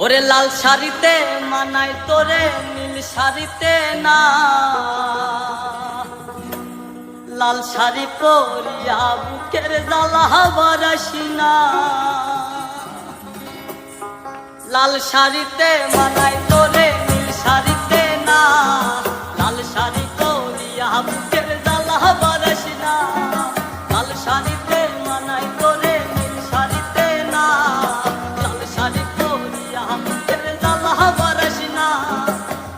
ওরে লাল শাড়িতে মানাই তোরে নীল শাড়িতে না, লাল শাড়ি পরিয়া বুকের জ্বালা বারাসি না। লাল শাড়িতে মানাই তোরে নীল শাড়িতে না, লাল শাড়ি পরিয়া বুকের জ্বালা বারাসি না। লাল শাড়িতে মানাই তোরে নীল শাড়িতে না, লাল শাড়ি পরিয়া বুকের জ্বালা বারাসি না।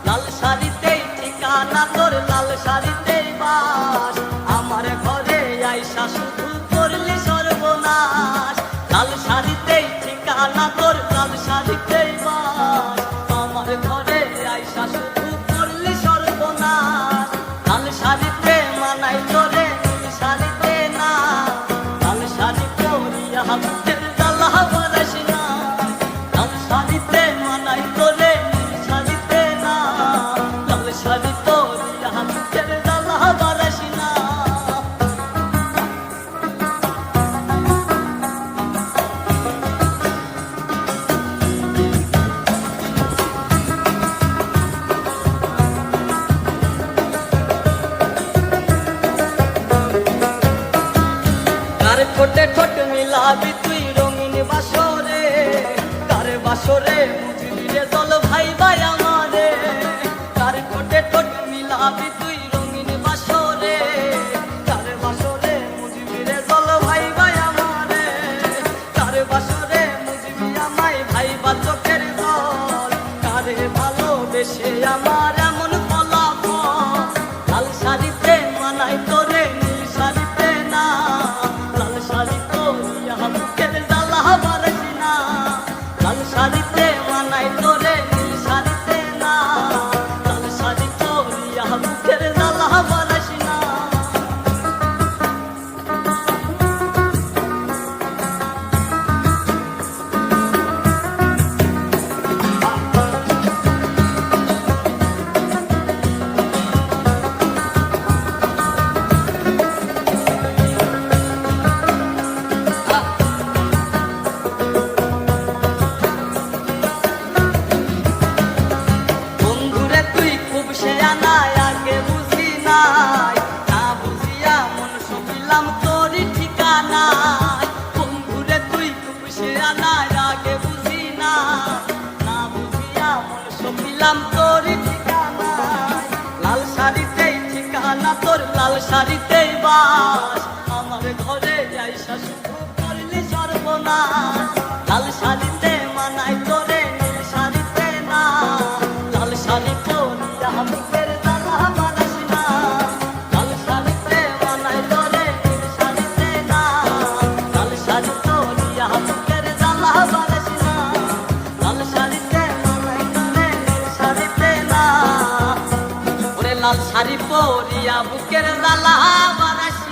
লাল শাড়িতেই ঠিকানা তোর, লাল শাড়িতেই বাস, আমার ঘরে আইসা শুধু করলি সর্বনাশ। লাল শাড়িতেই ঠিকানা তোর, লাল শাড়িতেই বাস, আমার ঘরে আইসা শুধু করলি সর্বনাশ। লাল শাড়িতে মানাই তোরে নীল শাড়িতে না, লাল শাড়ি পরিয়া বুকের জ্বালা বারাসি না। লাল শাড়িতে মানাই তোরে নীল শাড়িতে না, লাল শাড়ি পরিয়া বুকের জ্বালা বারাসি না। কার ঠোঁটে ঠোঁট মিলাবি তুই রঙিন বাসরে, কার বাসরে বুঝবি রে দল ভাই ভাই আমারে। কার ঠোঁটে ঠোঁট মিলাবি তুই রঙিন বাসরে, কার বাসরে বুঝবি রে দল ভাই ভাই আমারে। কার বাসরে বুঝবি আমায় ভাই বা চোখের দল, কারে ভালোবেসে আমার এমন ফলাফল। লাল শাড়িতে মানাই তোরে নীল শাড়িতে না, লাল শাড়ি পরিয়া বুকের জ্বালা বারাসি না। লাল শাড়িতে মানাই তোরে নীল শাড়িতে না, লাল শাড়ি পরিয়া বুকের জ্বালা বারাসি না। বন্ধুরে তুই খুব শেয়ানা, আগে বুঝি নাই, না বুঝিয়া মন সপিলাম তোরই ঠিকানায়। বন্ধুরে তুই খুব শেয়ানা, আগে বুঝি নাই, না বুঝিয়া মন সপিলাম তোরই ঠিকানায়। লাল শাড়িতেই ঠিকানা তোর, লাল শাড়িতেই বাস, আমার ঘরে আইসা শুধু করলি সর্বনাশ। লাল শাড়িতে মানাই তোরে নীল শাড়িতে না, লাল শাড়ি পরিয়া বুকের জ্বালা বারাসি না। লাল শাড়িতে মানাই তোরে নীল শাড়িতে না, লাল শাড়ি পরিয়া বুকের জ্বালা বারাসি না। লাল শাড়িতে মানাই তোরে নীল শাড়িতে না, ওরে লাল শাড়ি পরিয়া বুকের জ্বালা বারাসি।